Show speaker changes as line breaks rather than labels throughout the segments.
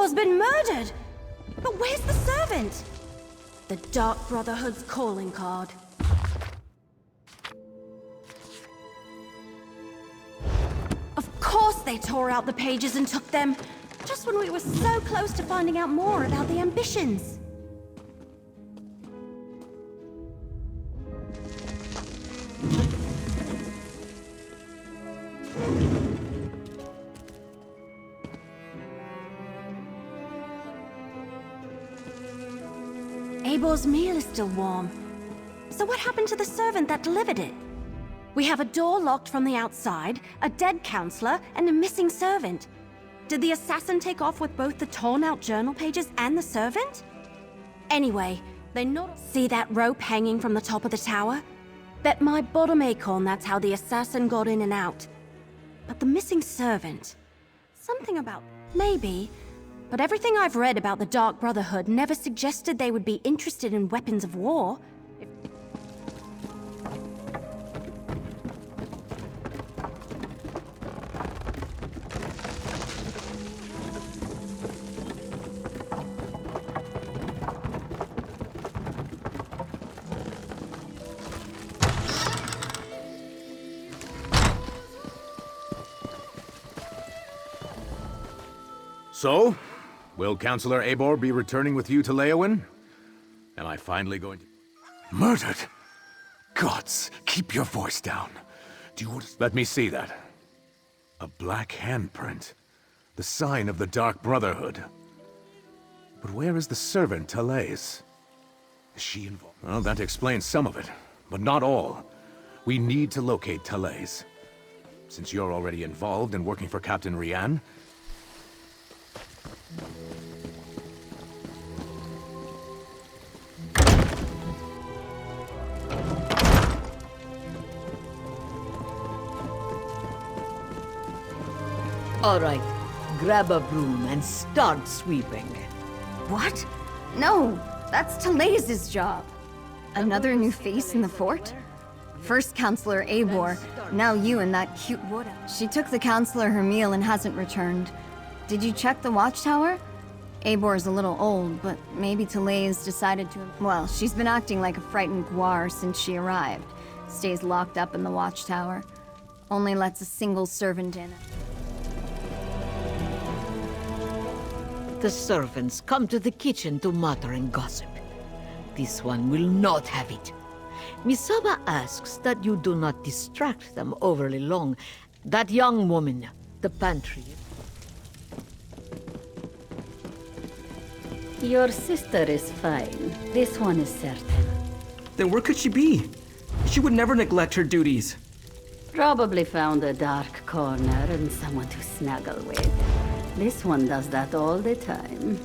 Eibor's been murdered! But where's the servant? The Dark Brotherhood's calling card. Of course they tore out the pages and took them, just when we were so close to finding out more about the ambitions. Eibor's meal is still warm. So what happened to the servant that delivered it? We have a door locked from the outside, a dead counselor, and a missing servant. Did the assassin take off with both the torn-out journal pages and the servant? Anyway, they not see that rope hanging from the top of the tower? Bet my bottom acorn that's how the assassin got in and out. But the missing servant... Something about... maybe... But everything I've read about the Dark Brotherhood never suggested they would be interested in weapons of war.
So, will Counselor Eibor be returning with you to Leowyn? Am I finally going to...
Murdered? Gods, keep your voice down. Do you...
Let me see that.
A black handprint. The sign of the Dark Brotherhood. But where is the servant, Thales? Is she involved?
Well, that explains some of it, but not all. We need to locate Thales. Since you're already involved and working for Captain Rian,
all right, grab a broom and start sweeping.
What? No, that's Thales' job. Another new face in the fort? First Counselor Eibor, now you and that cute wood elf. She took the Counselor her meal and hasn't returned. Did you check the watchtower? Eibor's a little old, but maybe Thales decided to... Well, she's been acting like a frightened guar since she arrived. Stays locked up in the watchtower. Only lets a single servant in.
The servants come to the kitchen to mutter and gossip. This one will not have it. Misaba asks that you do not distract them overly long. That young woman, the pantry.
Your sister is fine. This one is certain.
Then where could she be? She would never neglect her duties.
Probably found a dark corner and someone to snuggle with. This one does that all the time.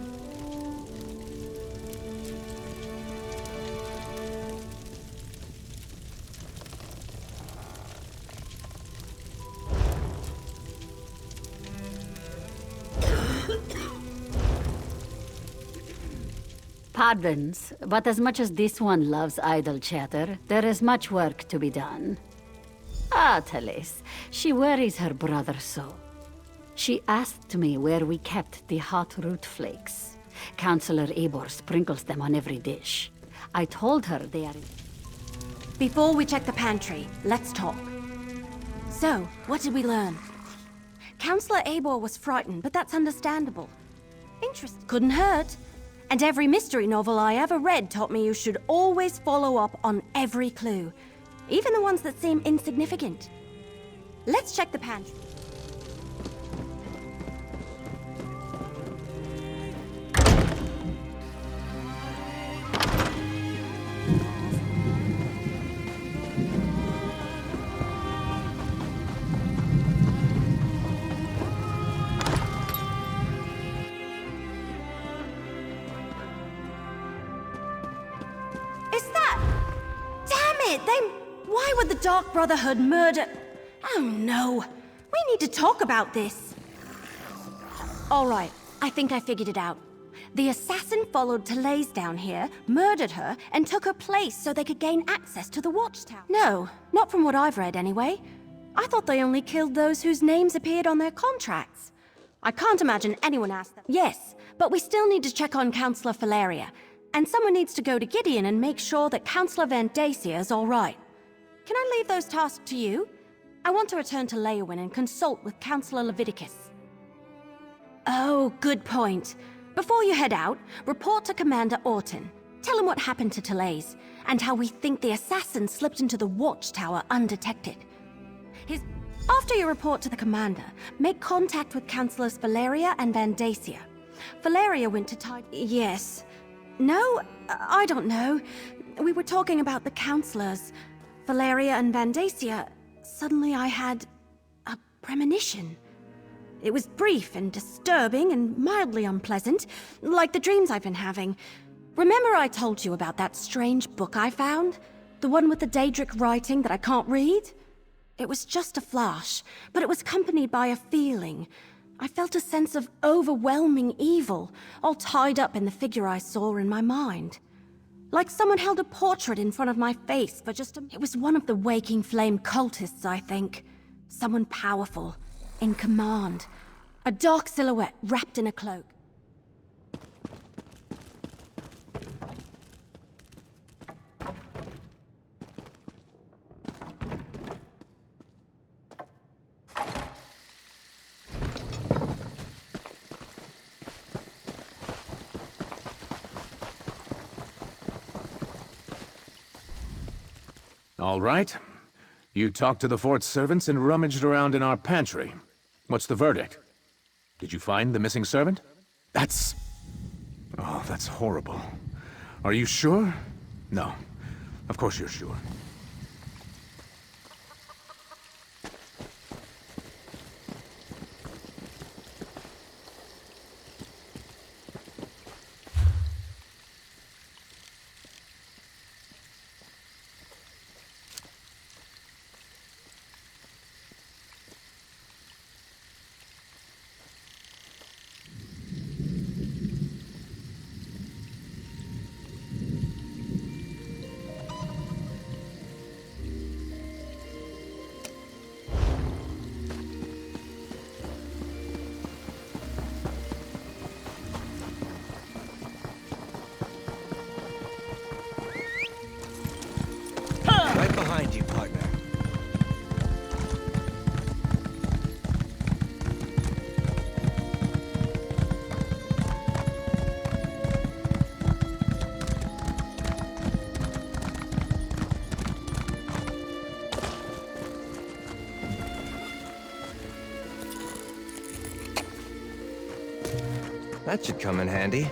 Pardons, but as much as this one loves idle chatter, there is much work to be done. Ah, Thales, she worries her brother so. She asked me where we kept the hot root flakes. Counselor Eibor sprinkles them on every dish. I told her they are...
Before we check the pantry, let's talk. So, what did we learn? Counselor Eibor was frightened, but that's understandable. Interest couldn't hurt. And every mystery novel I ever read taught me you should always follow up on every clue, even the ones that seem insignificant. Let's check the pantry. Why would the Dark Brotherhood murder... Oh no! We need to talk about this! Alright, I think I figured it out. The assassin followed Thales down here, murdered her, and took her place so they could gain access to the watchtower. No, not from what I've read anyway. I thought they only killed those whose names appeared on their contracts. I can't imagine anyone asked them. Yes, but we still need to check on Councillor Valeria. And someone needs to go to Gideon and make sure that Councillor Van Dacia is all right. Can I leave those tasks to you? I want to return to Leowin and consult with Councillor Leviticus. Oh, good point. Before you head out, report to Commander Orton. Tell him what happened to Therese, and how we think the assassin slipped into the watchtower undetected. After you report to the commander, make contact with Councillors Valeria and Van Dacia. Valeria went to tide... Yes. No? I don't know. We were talking about the councillors. Valeria and Van Dacia. Suddenly I had... a premonition. It was brief and disturbing and mildly unpleasant, like the dreams I've been having. Remember I told you about that strange book I found? The one with the Daedric writing that I can't read? It was just a flash, but it was accompanied by a feeling. I felt a sense of overwhelming evil, all tied up in the figure I saw in my mind. Like someone held a portrait in front of my face for just a... It was one of the Waking Flame cultists, I think. Someone powerful, in command. A dark silhouette wrapped in a cloak.
All right. You talked to the fort's servants and rummaged around in our pantry. What's the verdict? Did you find the missing servant? That's... Oh, that's horrible. Are you sure? No. Of course you're sure.
Right behind you, partner. That should come in handy.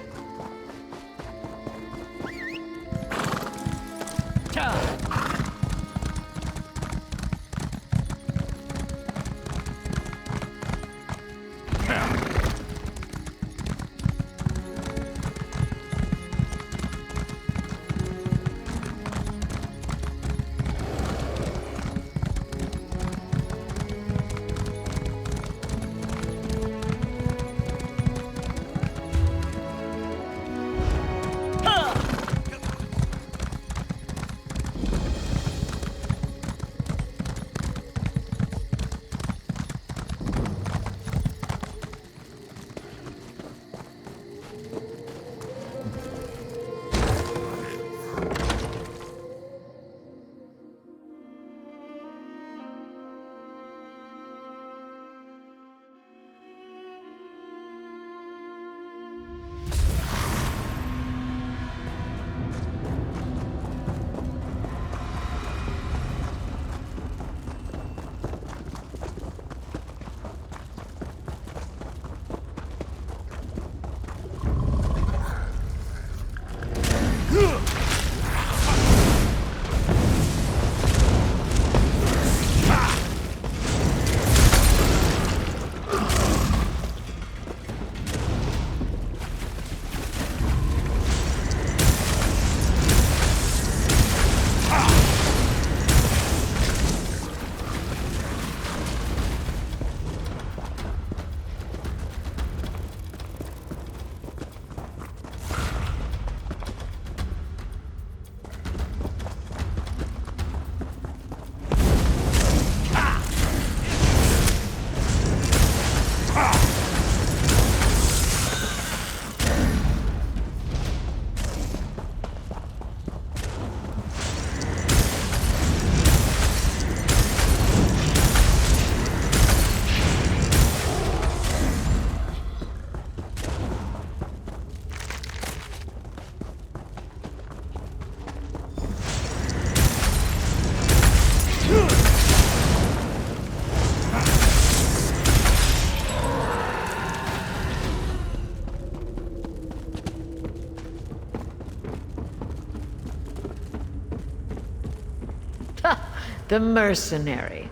The mercenary.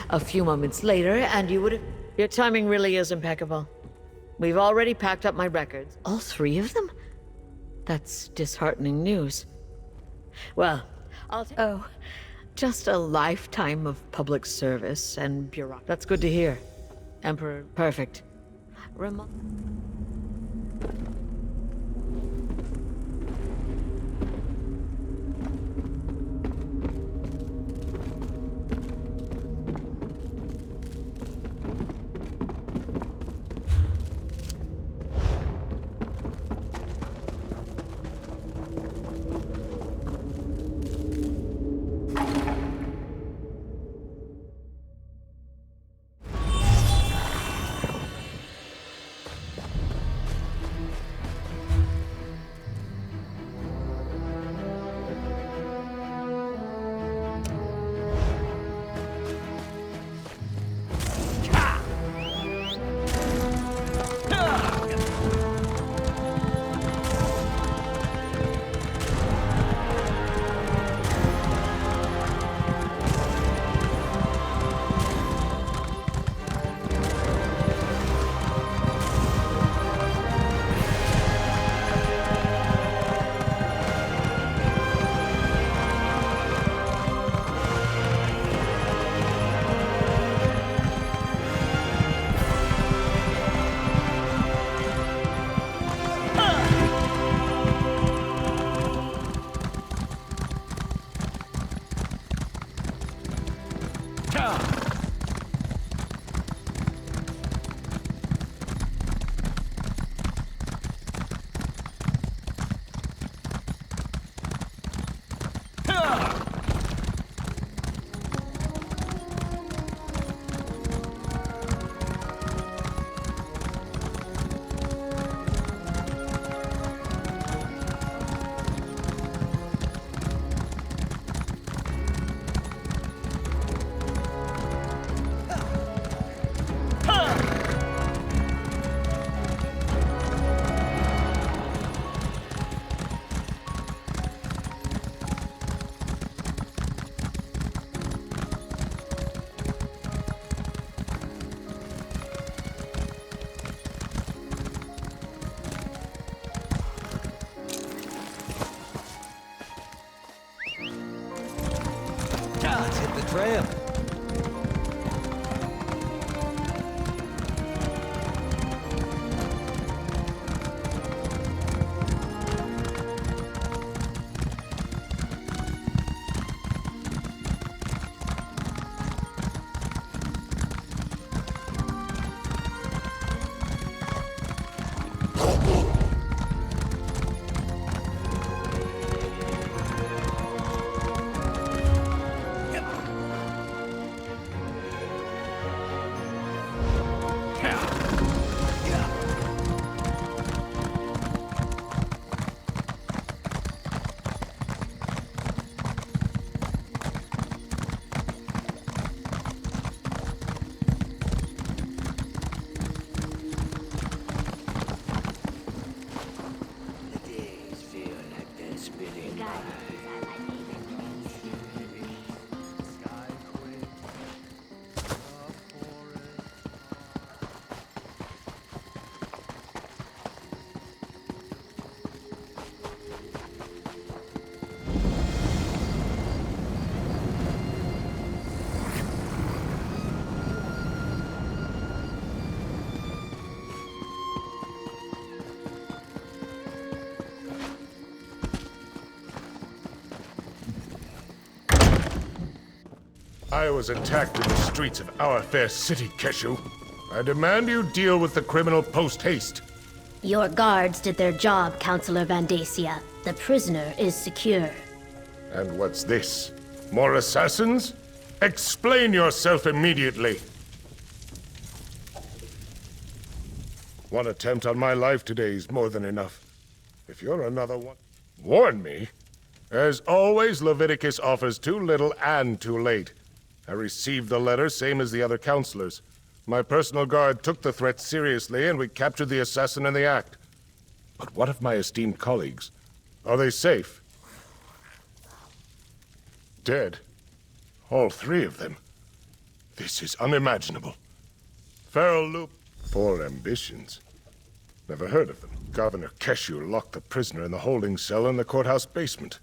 A few moments later, and you would... Your timing really is impeccable. We've already packed up my records. All three of them? That's disheartening news. Well, Oh, just a lifetime of public service and bureaucracy. That's good to hear. Emperor, perfect.
Let's hit the trail.
I was attacked in the streets of our fair city, Keshu. I demand you deal with the criminal post-haste.
Your guards did their job, Counselor Vandacia. The prisoner is secure.
And what's this? More assassins? Explain yourself immediately. One attempt on my life today is more than enough. If you're another one, warn me. As always, Leviticus offers too little and too late. I received the letter, same as the other counselors. My personal guard took the threat seriously, and we captured the assassin in the act. But what of my esteemed colleagues? Are they safe? Dead? All three of them. This is unimaginable. Feral Loop. 4 ambitions. Never heard of them. Governor Keshu locked the prisoner in the holding cell in the courthouse basement.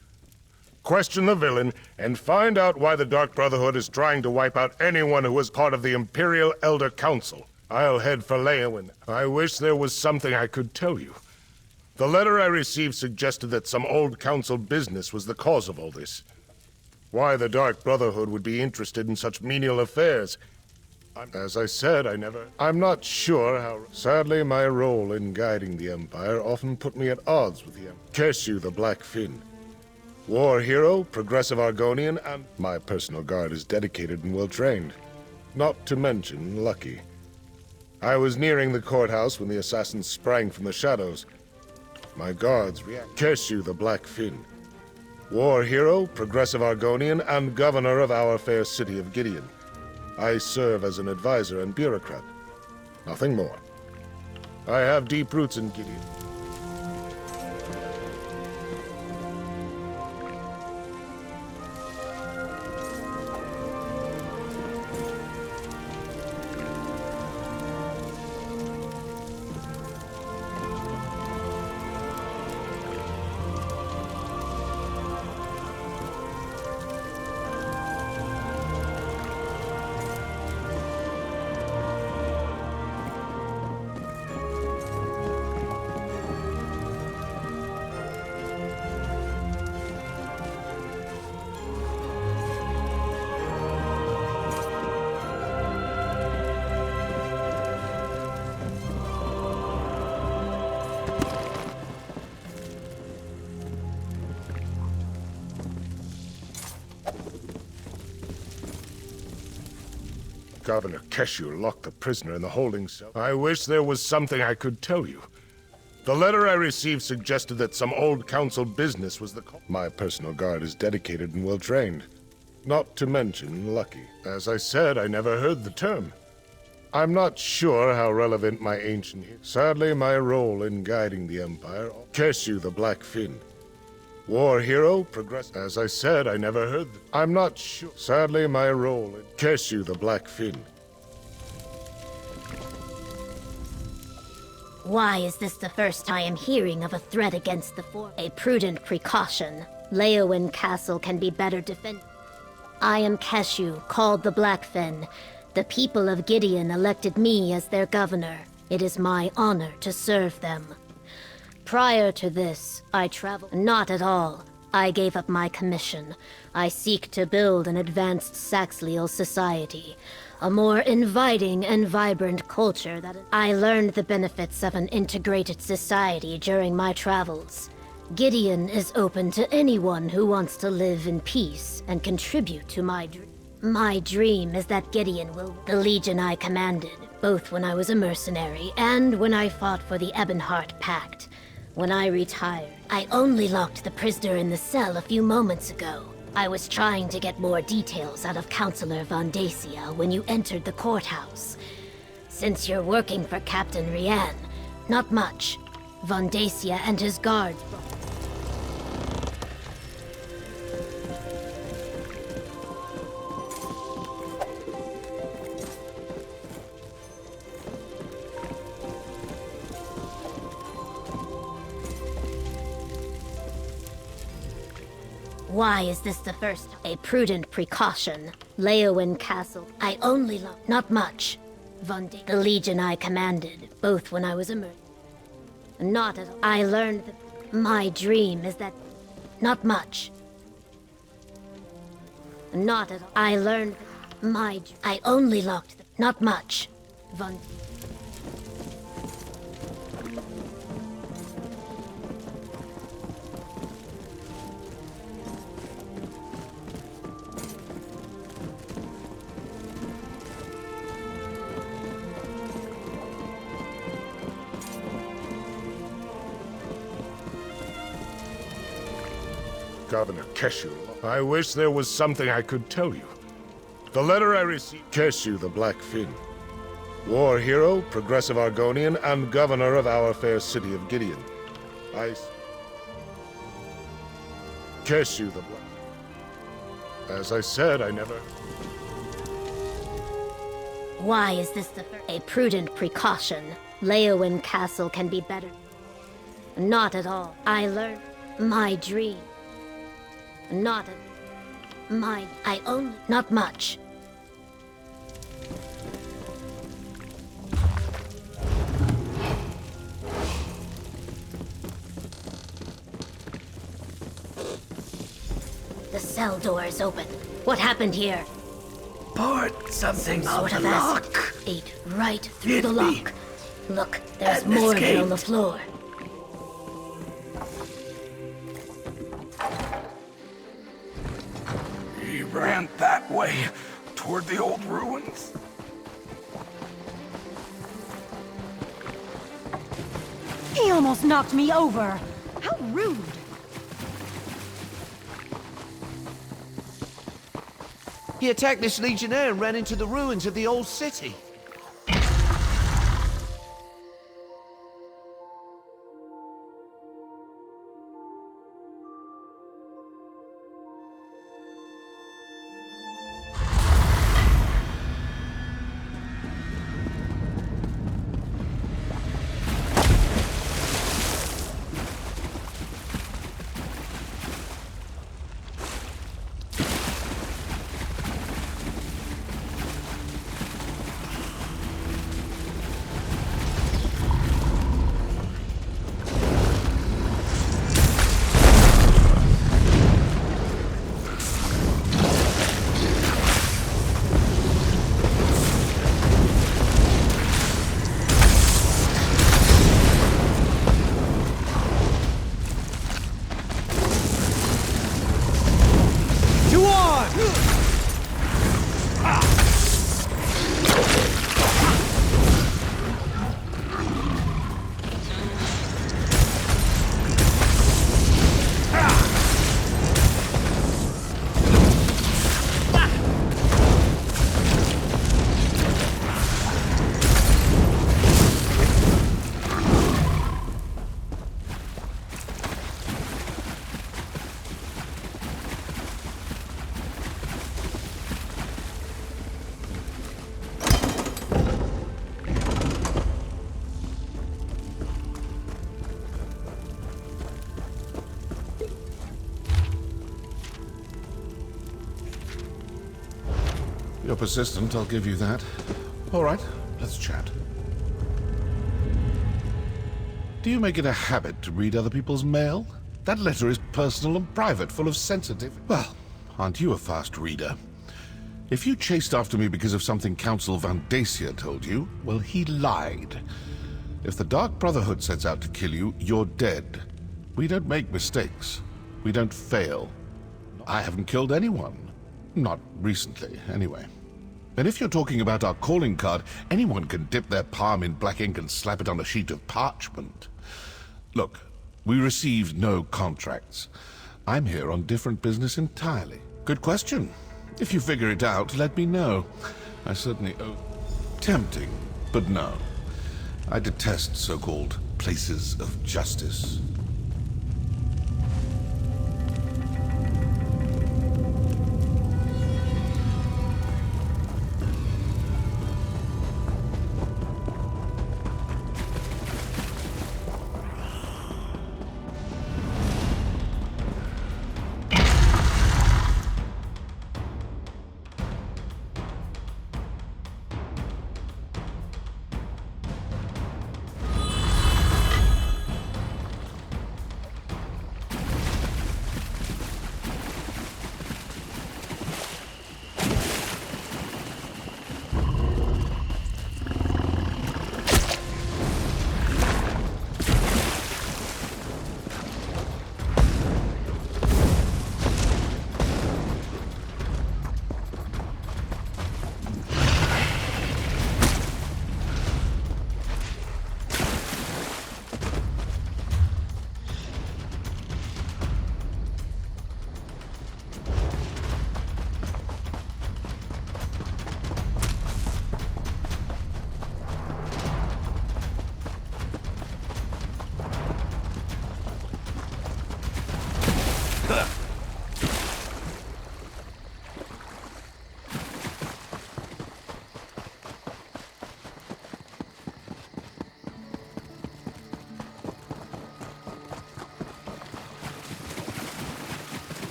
Question the villain, and find out why the Dark Brotherhood is trying to wipe out anyone who was part of the Imperial Elder Council. I'll head for Leowin. I wish there was something I could tell you. The letter I received suggested that some old council business was the cause of all this. Why the Dark Brotherhood would be interested in such menial affairs. As I said, I'm not sure how... Sadly, my role in guiding the Empire often put me at odds with the Empire. Keshu the Black Fin. War hero, progressive Argonian, and... My personal guard is dedicated and well-trained. Not to mention lucky. I was nearing the courthouse when the assassins sprang from the shadows. My guards react. Keshu the Black Fin. War hero, progressive Argonian, and governor of our fair city of Gideon. I serve as an advisor and bureaucrat. Nothing more. I have deep roots in Gideon. Governor Keshu locked the prisoner in the holding cell. I wish there was something I could tell you. The letter I received suggested that some old council business was the cause. My personal guard is dedicated and well-trained. Not to mention lucky. As I said, I never heard the term. I'm not sure how relevant my ancient... Sadly, my role in guiding the Empire... Keshu the Black Fin. War hero, progress... As I said, I never heard... I'm not sure... Sadly, my role in... Keshu the Black Fin.
Why is this the first I am hearing of a threat against the fort? A prudent precaution. Leowin Castle can be better defended. I am Keshu, called the Blackfen. The people of Gideon elected me as their governor. It is my honor to serve them. Prior to this, I traveled... Not at all. I gave up my commission. I seek to build an advanced Saxleal society. A more inviting and vibrant culture that... I learned the benefits of an integrated society during my travels. Gideon is open to anyone who wants to live in peace and contribute to my dream. My dream is that Gideon will... The Legion I commanded, both when I was a mercenary and when I fought for the Ebonheart Pact. When I retired, I only locked the prisoner in the cell a few moments ago. I was trying to get more details out of Counselor Vandacia when you entered the courthouse. Since you're working for Captain Rian, not much. Vandacia and his guards... Why is this the first? A prudent precaution. Leowin Castle. I only locked... Not much. The Legion I commanded, both when I was a mercenary. Not at all. I learned that... My dream is that... Not much. Not at all. I learned that... I only locked... Not much.
Governor Keshu. I wish there was something I could tell you. The letter I received... Keshu the Black Fin. War hero, progressive Argonian, and governor of our fair city of Gideon. Keshu the Black... As I said, I never...
Why is this a prudent precaution? Leowen Castle can be better. Not at all. I learned my dream. Not mine. I own not much. The cell door is open. What happened here?
Poured something on
Sort
the
of
lock.
acid ate right through
Hit
the
me.
lock. Look, there's
And
more of it on the
escaped.
floor.
He ran that way, toward the old ruins.
He almost knocked me over. How rude.
He attacked this legionnaire and ran into the ruins of the old city.
You're persistent, I'll give you that. All right, let's chat. Do you make it a habit to read other people's mail? That letter is personal and private, full of sensitive... Well, aren't you a fast reader? If you chased after me because of something Council Van Dacia told you, well, he lied. If the Dark Brotherhood sets out to kill you, you're dead. We don't make mistakes. We don't fail. I haven't killed anyone. Not recently, anyway. And if you're talking about our calling card, anyone can dip their palm in black ink and slap it on a sheet of parchment. Look, we received no contracts. I'm here on different business entirely. Good question. If you figure it out, let me know. I certainly owe... Tempting, but no. I detest so-called places of justice.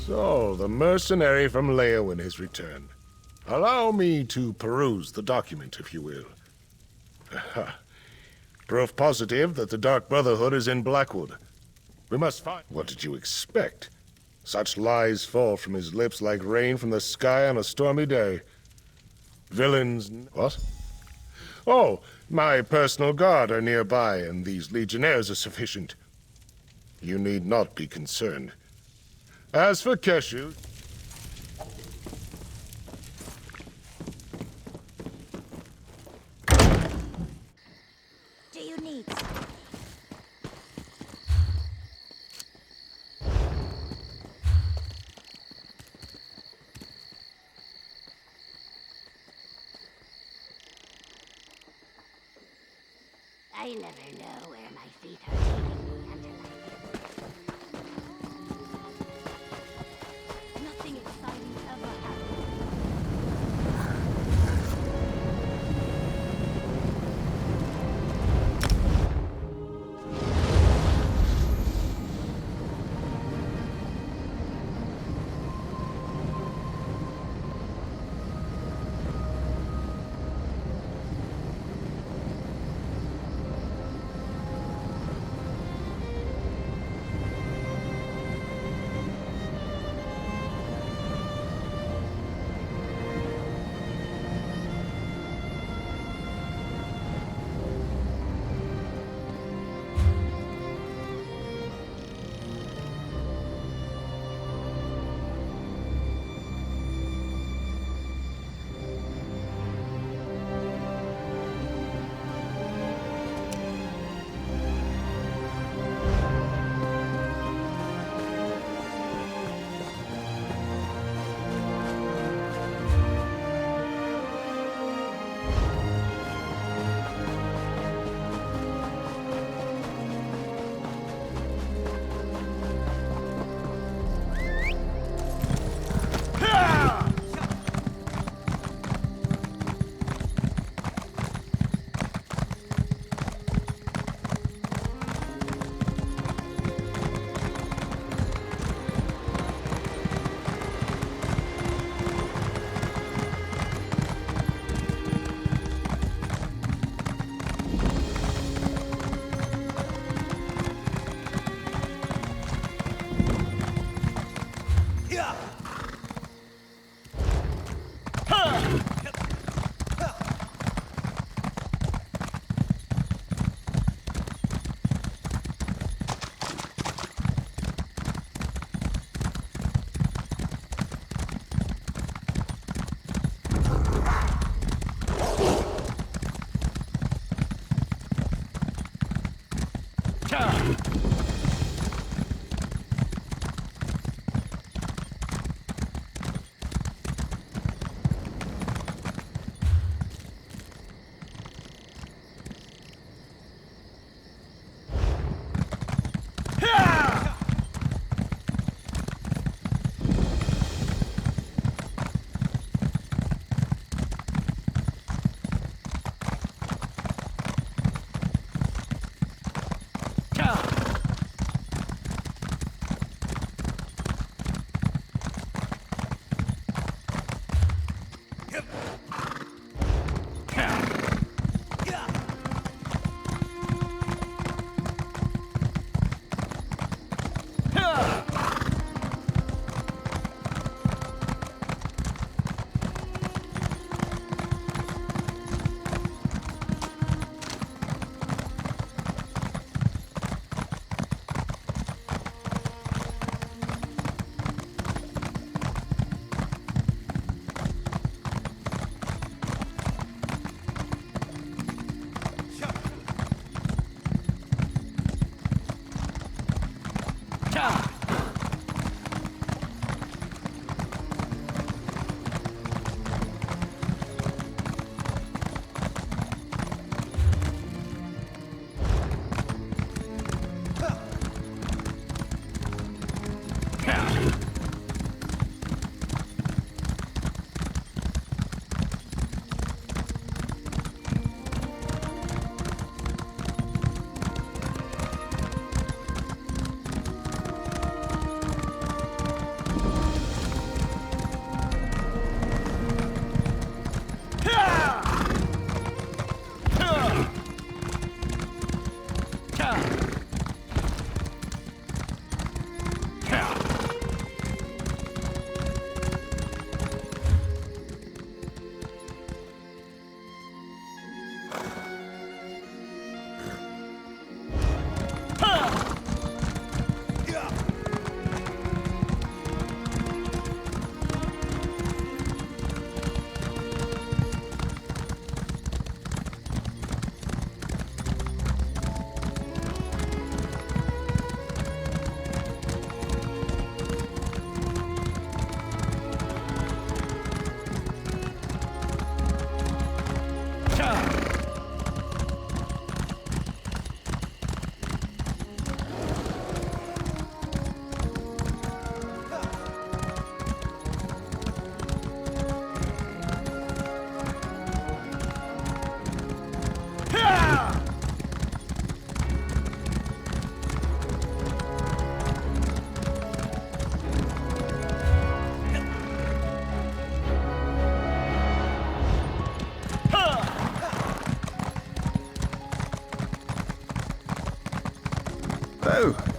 So, the mercenary from Leowin has returned. Allow me to peruse the document, if you will. Proof positive that the Dark Brotherhood is in Blackwood. We must find... What did you expect? Such lies fall from his lips like rain from the sky on a stormy day. Villains... What? Oh, my personal guard are nearby, and these legionnaires are sufficient. You need not be concerned. As for Keshu...
Do you need... I never know where my feet are taking me until nothing exciting ever happens.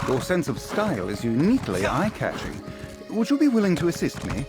Your sense of style is uniquely eye-catching. Would you be willing to assist me?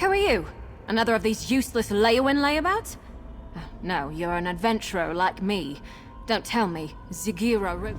Who are you? Another of these useless Leowin layabouts? No, you're an adventurer like me. Don't tell me Zigira wrote...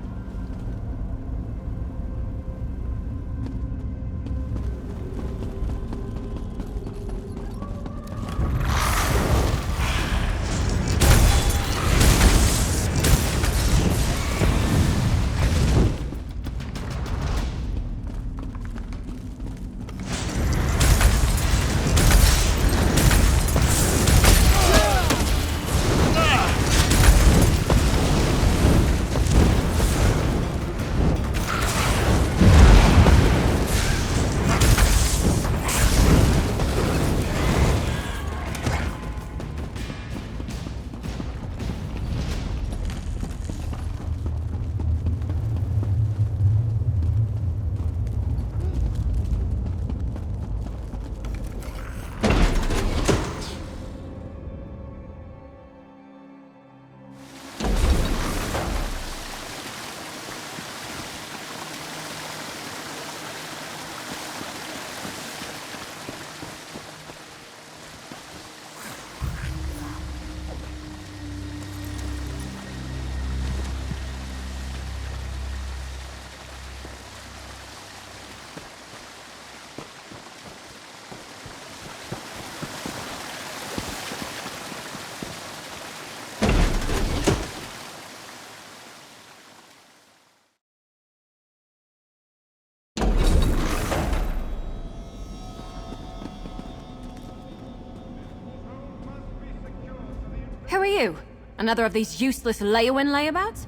Who are you? Another of these useless lay-in layabouts?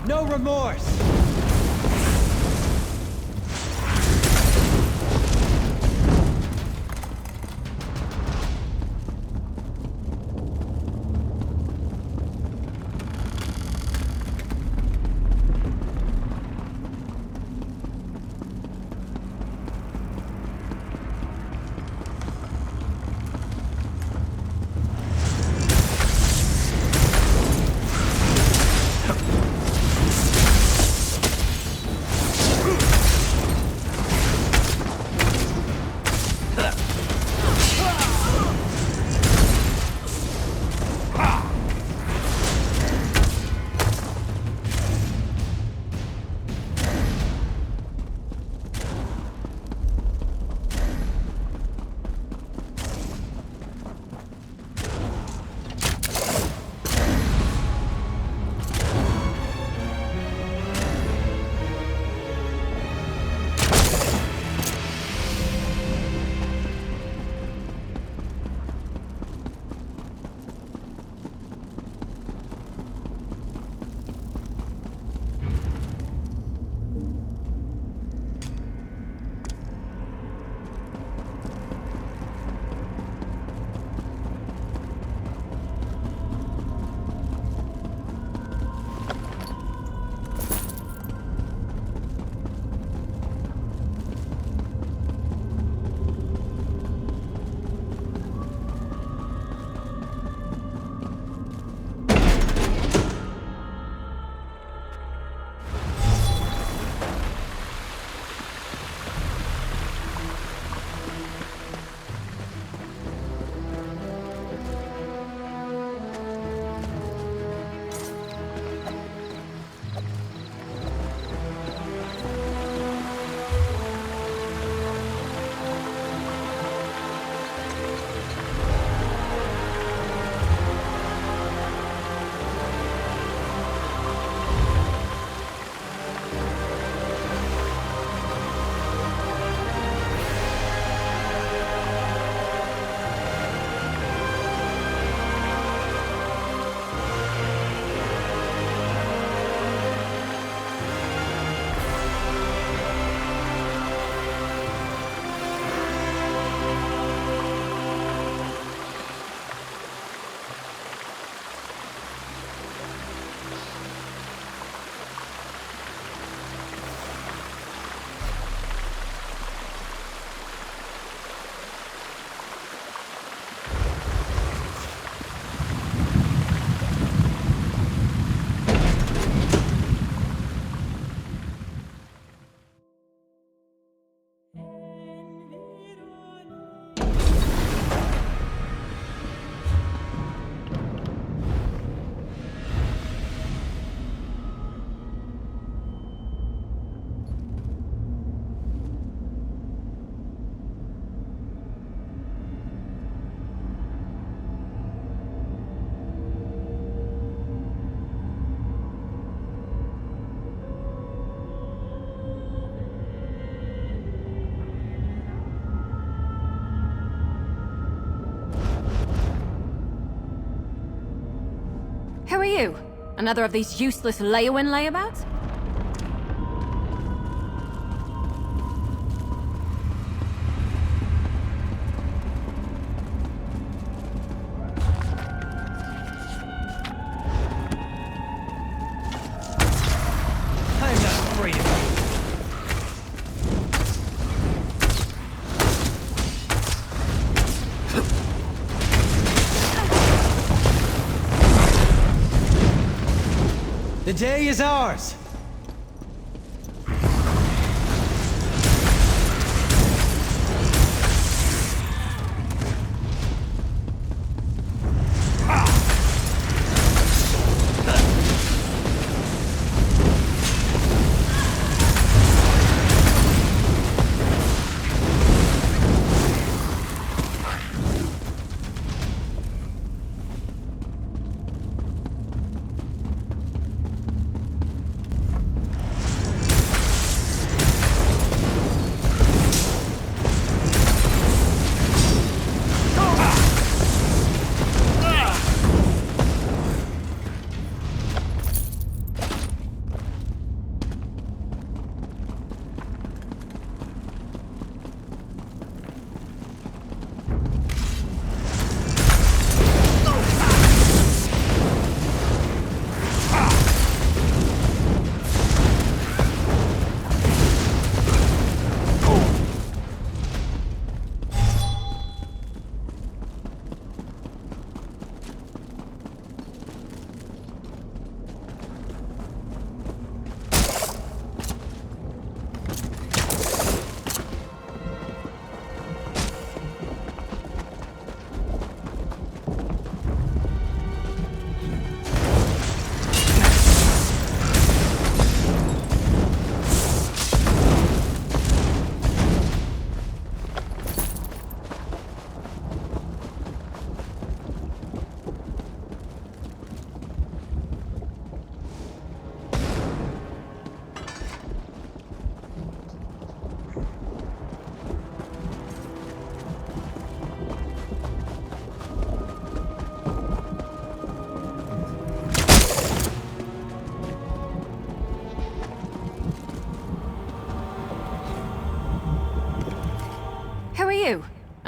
No remorse!
Who are you? Another of these useless lay-in layabouts?
I'm not afraid of you. The day is ours!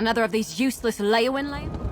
Another of these useless Leowin layers?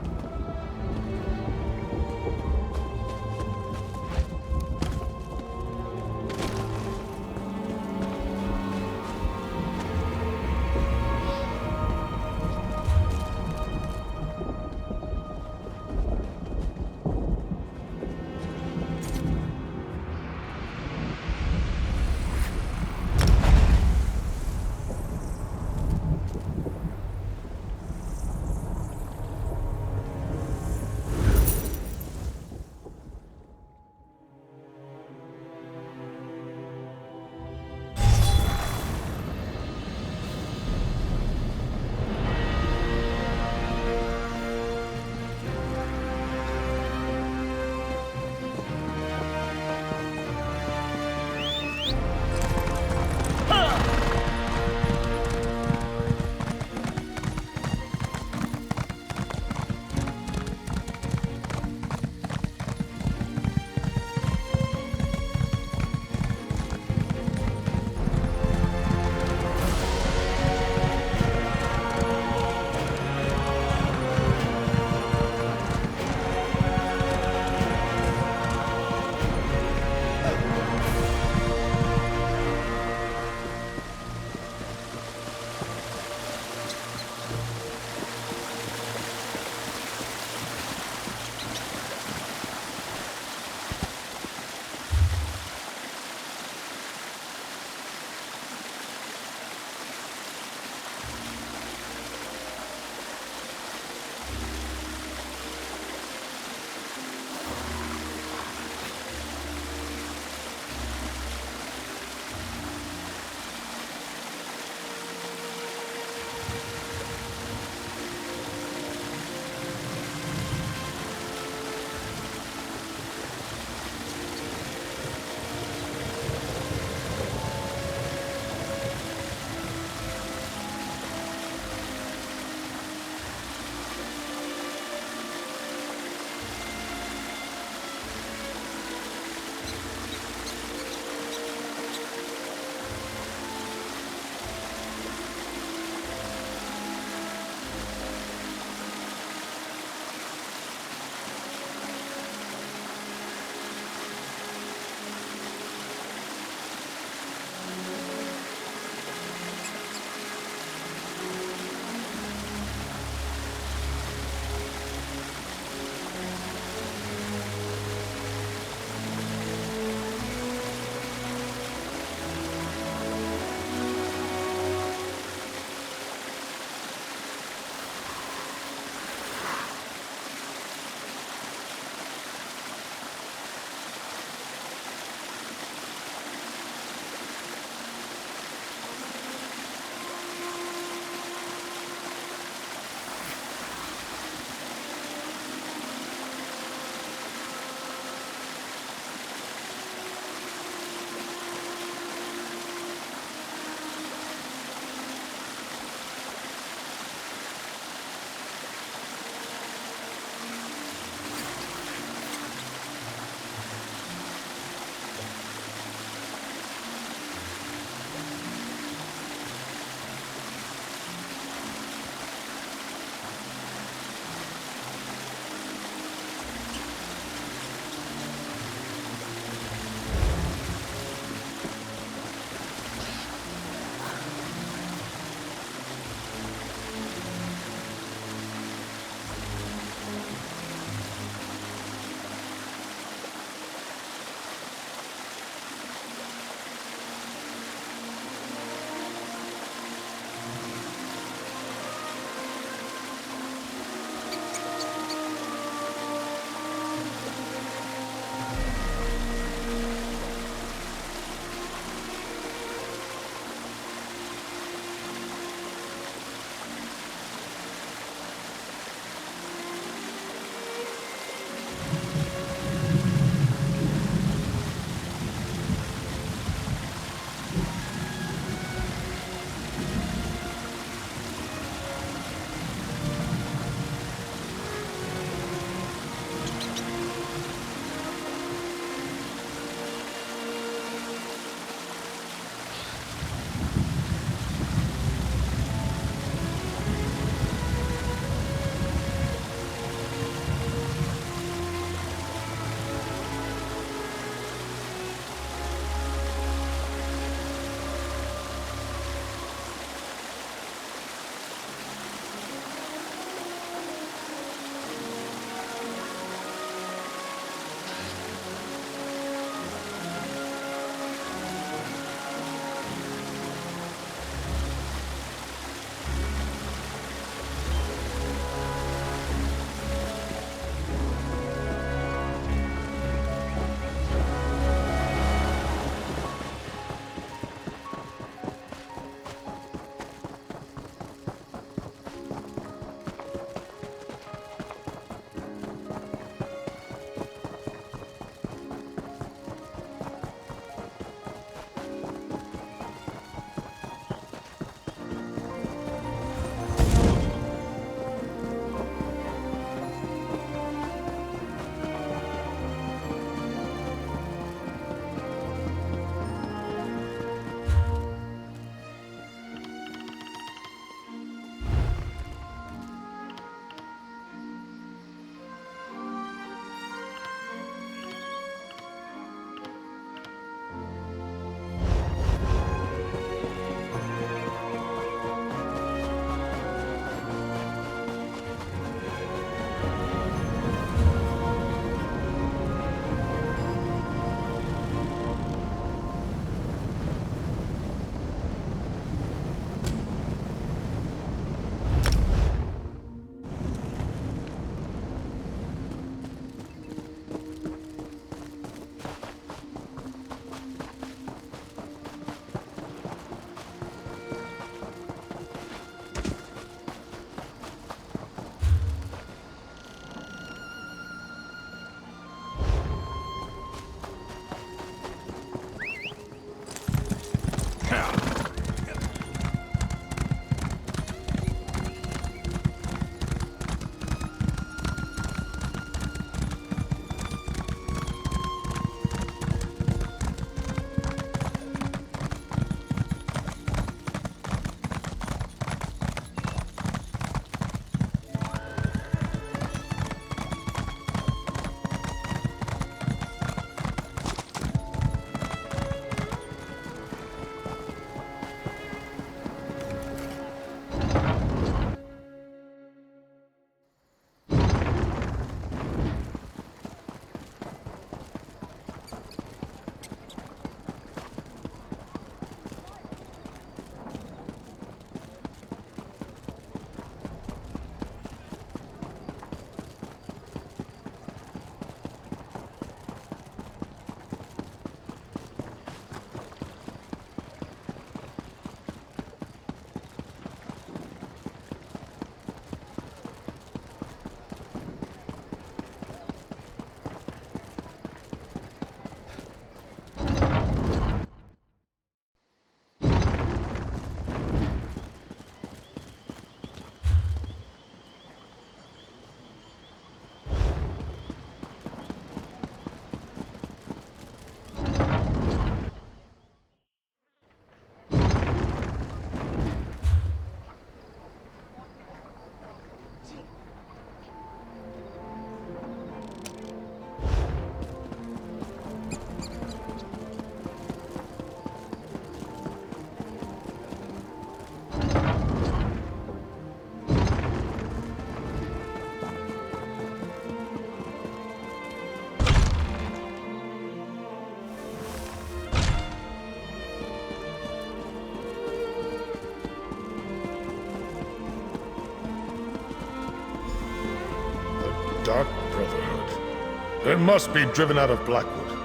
Dark Brotherhood. It must be driven out of Blackwood.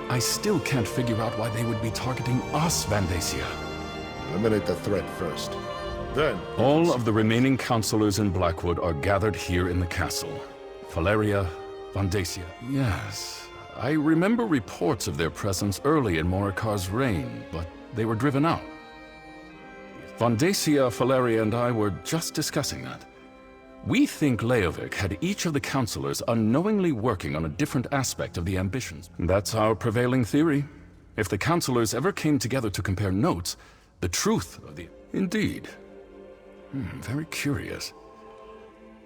I still can't figure out why they would be targeting us, Vandacia.
Eliminate the threat first. Then...
All of the remaining counselors in Blackwood are gathered here in the castle. Valeria, Vandacia. Yes, I remember reports of their presence early in Morikar's reign, but they were driven out. Vandacia, Valeria, and I were just discussing that. We think Leovic had each of the counselors unknowingly working on a different aspect of the ambitions. That's our prevailing theory. If the counselors ever came together to compare notes, the truth of the... Indeed. Very curious.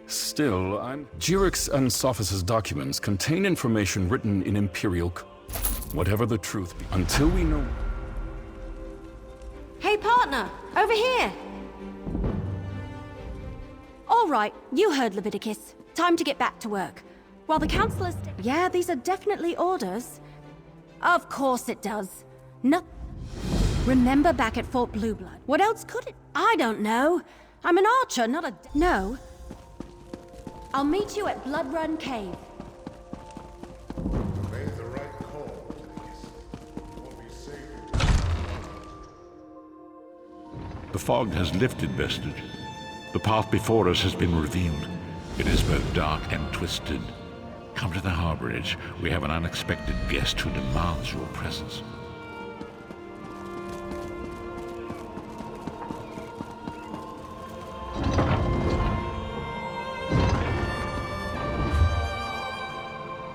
Still, Jyrix and Sophis' documents contain information written in Imperial... Whatever the truth be, until we know...
Hey, partner! Over here! All right, you heard Leviticus. Time to get back to work. While the councillors... Yeah, these are definitely orders. Of course it does. No... Remember back at Fort Blueblood. What else could it... I don't know. I'm an archer, not a... No. I'll meet you at Blood Run Cave.
Made the right call, Leviticus. Won't be safe.
The fog has lifted, Vestige. The path before us has been revealed. It is both dark and twisted. Come to the harborage. We have an unexpected guest who demands your presence.